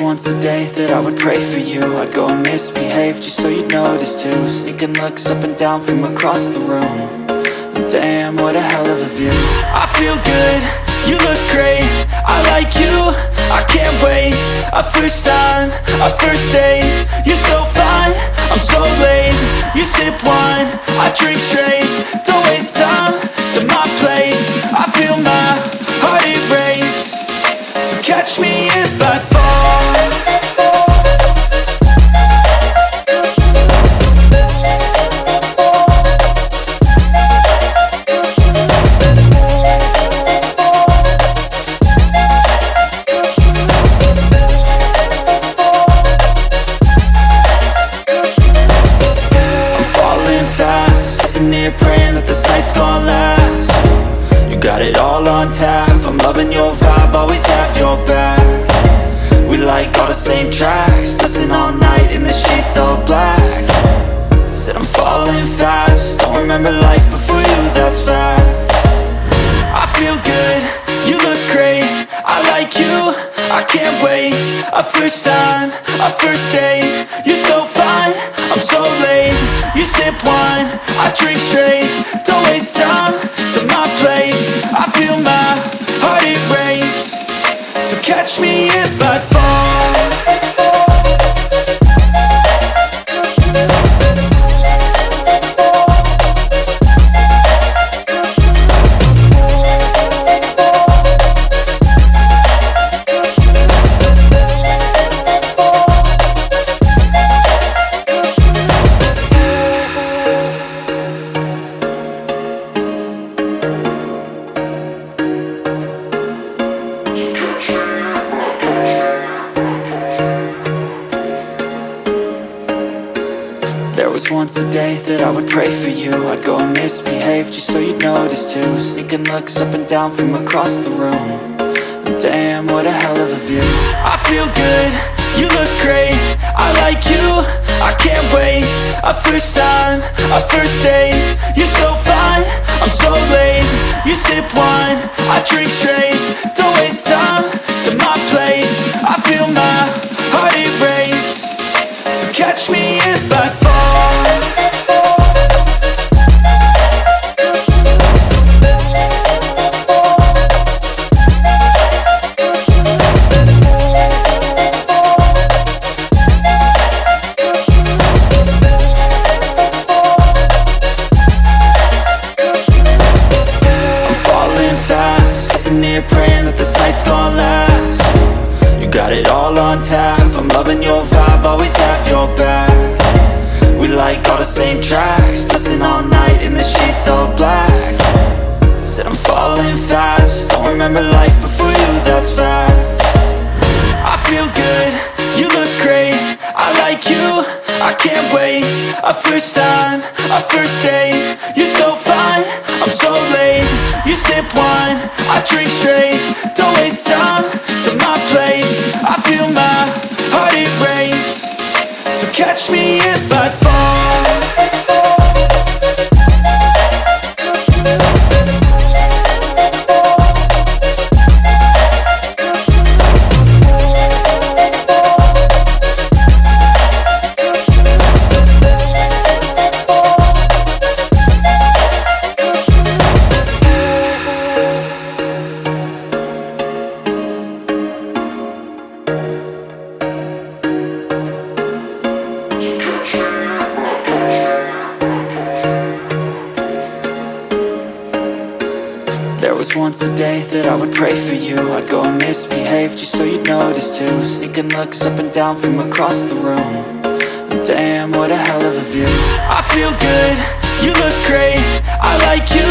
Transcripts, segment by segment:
was once a day that I would pray for you. I'd go and misbehave just so you'd notice too. Sneaking looks up and down from across the room. And damn, what a hell of a view. I feel good, you look great, I like you, I can't wait. A first time, a first date, you're so fine, I'm so late. You sip wine, I drink straight, don't waste time to my place. I feel my heart erase, so catch me if I fall. Praying that this night's gonna last. You got it all on tap, I'm loving your vibe, always have your back. We like all the same tracks, listen all night in the sheets all black. Said I'm falling fast, don't remember life before you, that's fact. I feel good, you look great, I like you, I can't wait. A first time, a first date, you're so fine, I'm so late. You sip wine, I drink straight, don't waste time to my place. I feel my heart erase, so catch me if I fall. There was once a day that I would pray for you. I'd go and misbehave just so you'd notice too. Sneaking looks up and down from across the room. And damn, what a hell of a view. I feel good, you look great, I like you, I can't wait. A first time, a first date, you're so fine, I'm so late. You sip wine, I drink straight, don't waste time to my place. I feel my heart erase, so catch me if I fall. Praying that this night's gonna last. You got it all on tap, I'm loving your vibe, always have your back. We like all the same tracks, listen all night in the sheets all black. Said I'm falling fast, don't remember life before you, that's fact. I feel good, you look great, I like you, I can't wait. A first time, a first date, you're so fine, I'm so late. You sip wine, I drink straight, don't waste time to my place. I feel my heart erase, so catch me if I fall. There was once a day that I would pray for you. I'd go and misbehave just so you'd notice too. Sneaking looks up and down from across the room. And damn, what a hell of a view. I feel good, you look great, I like you,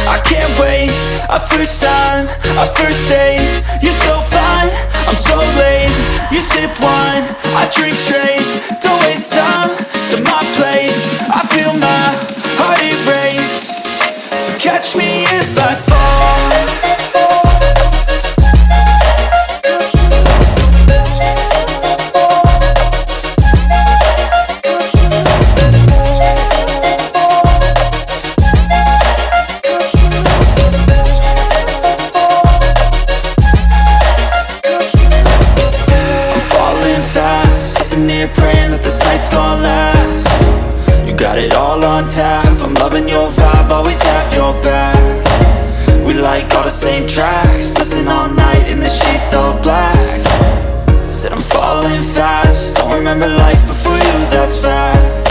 I can't wait. A first time, a first date, you're so fine, I'm so late. You sip wine, I drink straight, don't waste time to my place. I feel my heart erase, so catch me if I fall. it all on tap, I'm loving your vibe, always have your back. We like all the same tracks, listen all night in the sheets all black. Said I'm falling fast, don't remember life before you, that's fact.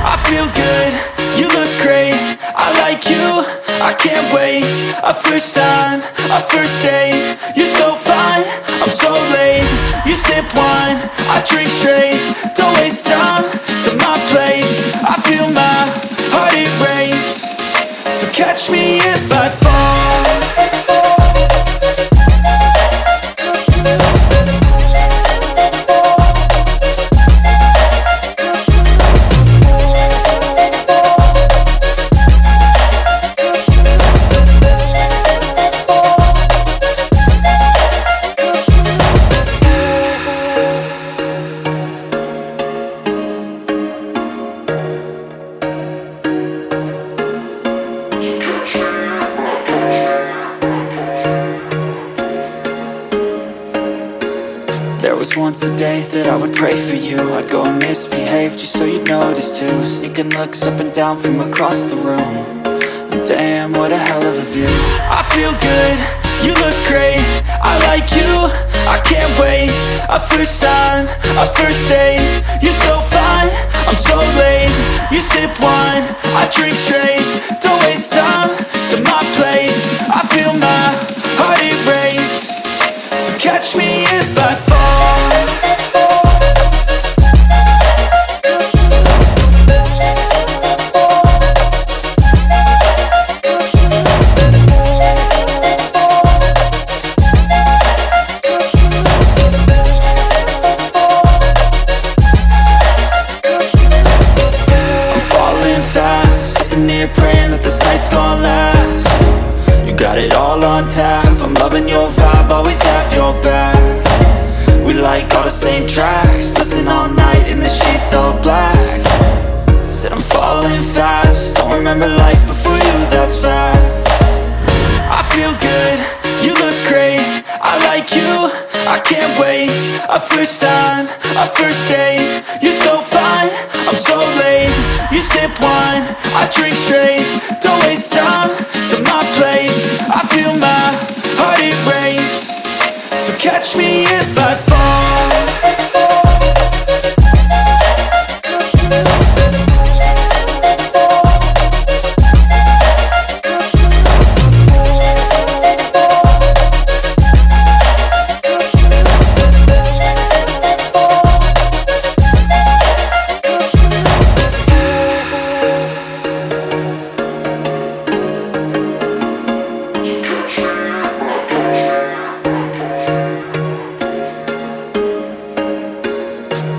I feel good, you look great, I like you, I can't wait. A first time, a first date, you're so fine, I'm so late. You sip wine, I drink straight, don't waste time to my place. I feel my heart erase, so catch me if I fall. There was once a day that I would pray for you. I'd go and misbehave just so you'd notice too. Sneaking looks up and down from across the room. And damn, what a hell of a view. I feel good, you look great, I like you, I can't wait. A first time, a first date, you're so fine, I'm so late. You sip wine, I drink straight, don't waste time to my place. I feel my heart erase, so catch me if I fall. Praying that this night's gonna last. You got it all on tap, I'm loving your vibe, always have your back. We like all the same tracks, listen all night in the sheets all black. Said I'm falling fast, don't remember life before you, that's fact. I feel good, you look great, I like you, I can't wait. A first time, a first date, you're so fine, I'm so late. You sip wine, I drink straight, don't waste time to my place. I feel my heart erase, so catch me if I fall.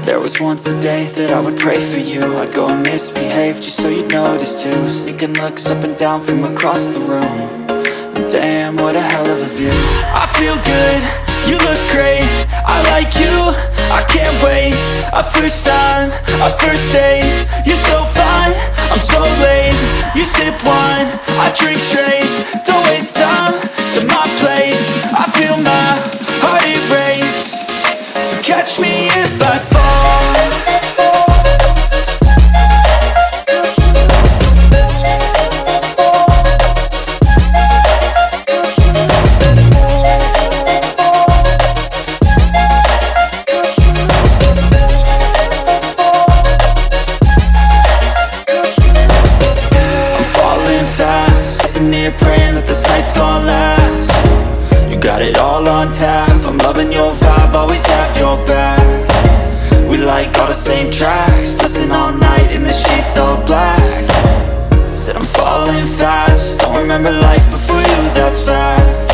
There was once a day that I would pray for you. I'd go and misbehave just so you'd notice too. Sneaking looks up and down from across the room. And damn, what a hell of a view. I feel good, you look great, I like you, I can't wait. A first time, a first date, you're so fine, I'm so late. You sip wine, I drink straight, don't waste time to my place. I feel my heart erase, so catch me if I fall. Praying that this night's gonna last. You got it all on tap, I'm loving your vibe, always have your back. We like all the same tracks, listen all night in the sheets all black. Said I'm falling fast, don't remember life before you, that's fact.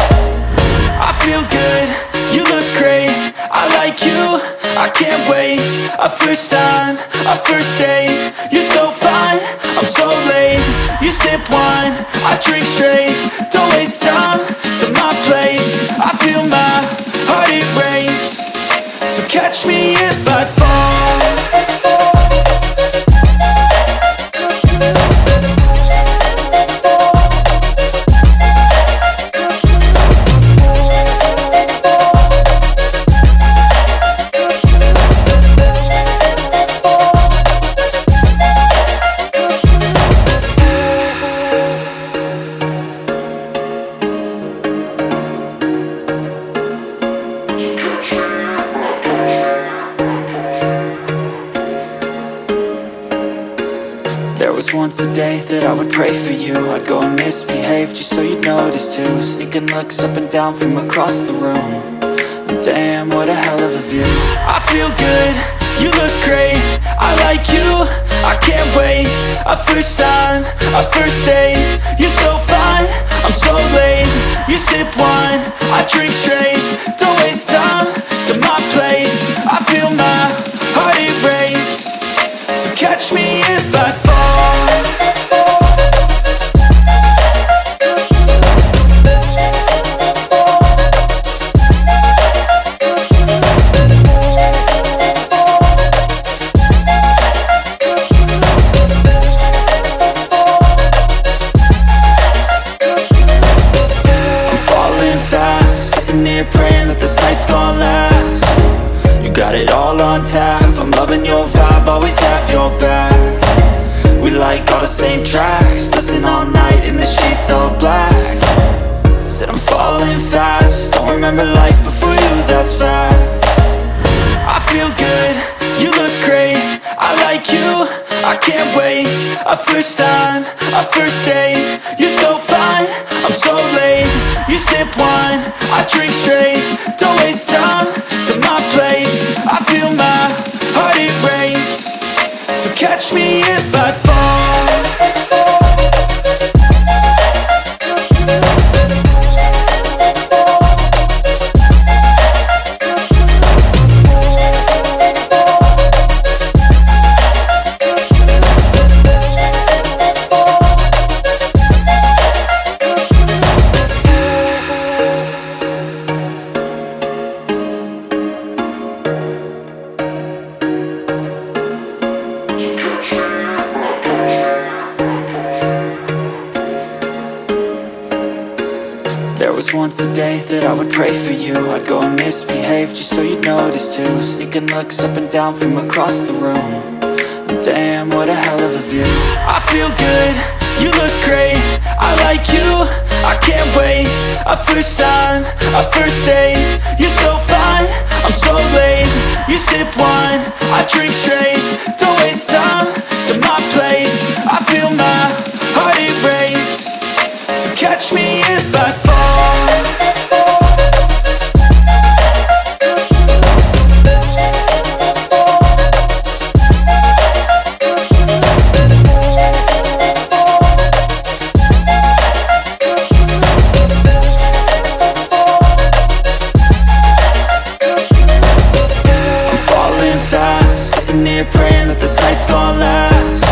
I feel good, you look great, I like you, I can't wait. A first time, a first date, you're so fine, I'm so late. You sip wine, I drink straight, don't waste time to my place. I feel my heart erase, so catch me if I fall. There was once a day that I would pray for you. I'd go and misbehave just so you'd notice too. Sneaking looks up and down from across the room. And damn, what a hell of a view. I feel good, you look great, I like you, I can't wait. A first time, a first date, you're so fine, I'm so late. You sip wine, I drink straight, don't waste time to my place. I feel my heart erase, so catch me if I fall. Praying that this night's gonna last. You got it all on tap, I'm loving your vibe, always have your back. We like all the same tracks, listen all night in the sheets all black. Said I'm falling fast, don't remember life before you, that's fact. I feel good, you look great, I like you, I can't wait. A first time, a first date, you're so fine, I'm so late. You sip wine, I drink straight, don't waste time to my place. I feel my heart erase, so catch me if I fall. There was once a day that I would pray for you. I'd go and misbehave just so you'd notice too. Sneaking looks up and down from across the room. And damn, what a hell of a view. I feel good, you look great, I like you, I can't wait. A first time, a first date, you're so fine, I'm so late. You sip wine, I drink straight, don't waste time to my place. I feel my heart erase, so catch me if I fall. Praying that this night's gonna last.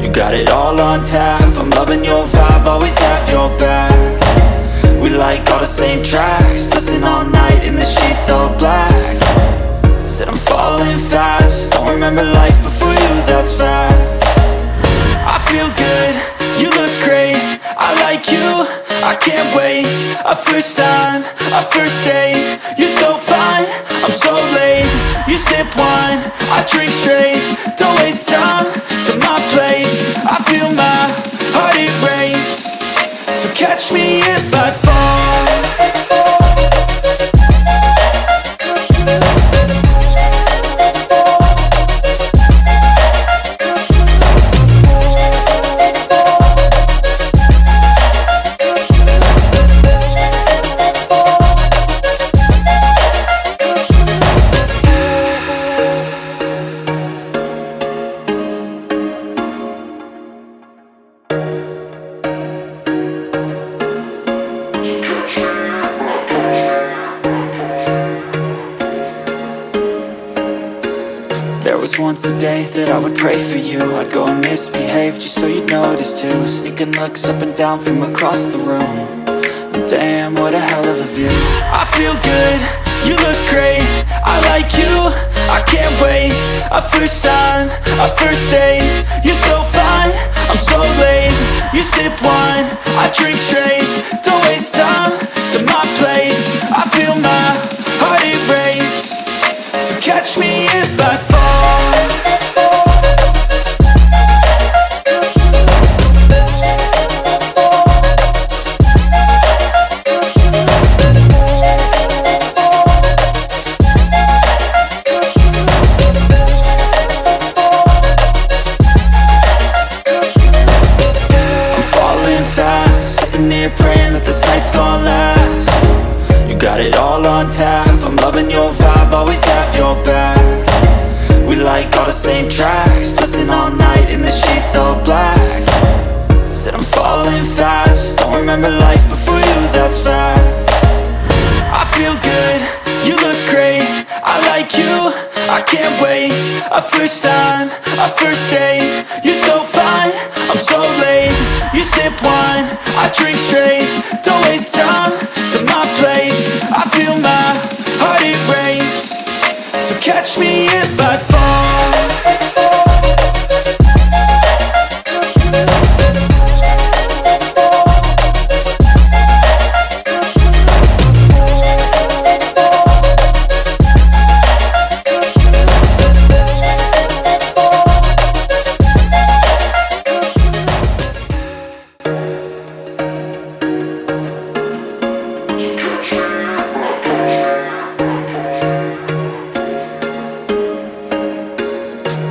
You got it all on tap, I'm loving your vibe, always have your back. We like all the same tracks, listen all night in the sheets all black. Said I'm falling fast, don't remember life before you, that's fact. I feel good, you look great, I like you, I can't wait. A first time, a first date, you're so fine, I'm so late. You sip wine, I drink straight, don't waste time to my place. I feel my heart erase, so catch me if I fall. There was once a day that I would pray for you. I'd go and misbehave just so you'd notice too. Sneaking looks up and down from across the room. And damn, what a hell of a view. I feel good, you look great, I like you, I can't wait. A first time, a first date, you're so fine, I'm so late. You sip wine, I drink straight, don't waste time to my place. I feel my heart erase, so catch me if I fall. always have your back. We like all the same tracks, listen all night in the sheets all black. Said I'm falling fast, don't remember life before you, that's fact. I feel good, you look great, I like you, I can't wait. A first time, a first date, you're so fine, I'm so late. You sip wine, I drink straight, don't waste time to my place. I feel my heart erase, so catch me if I fall.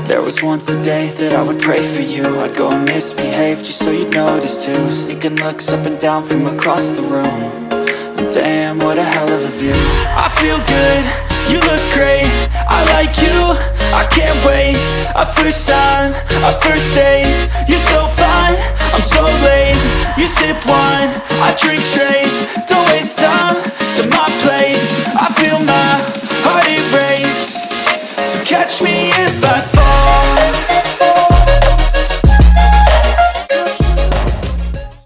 There was once a day that I would pray for you. I'd go and misbehave just so you'd notice too. Sneaking looks up and down from across the room. And damn, what a hell of a view. I feel good, you look great, I like you, I can't wait. A first time, a first date, you're so fine, I'm so late. You sip wine, I drink straight, don't waste time to my place. I feel my heart erase, so catch me if I fall.